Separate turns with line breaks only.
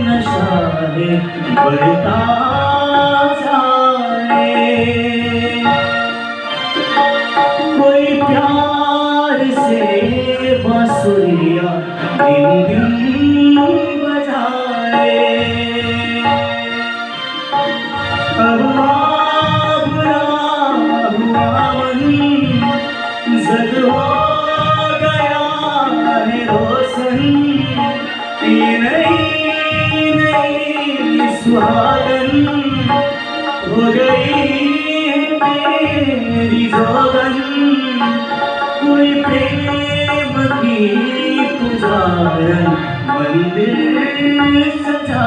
नशा है बढ़ता जाए। कोई प्यार से बांसुरियां दिन दिन बजाए। अब बुरा हुआ मन जग हो गया है रोशन। ये नहीं सुहागन हो गई मेरी जोगन। कोई प्रेम की पुजारन मंदिर सजा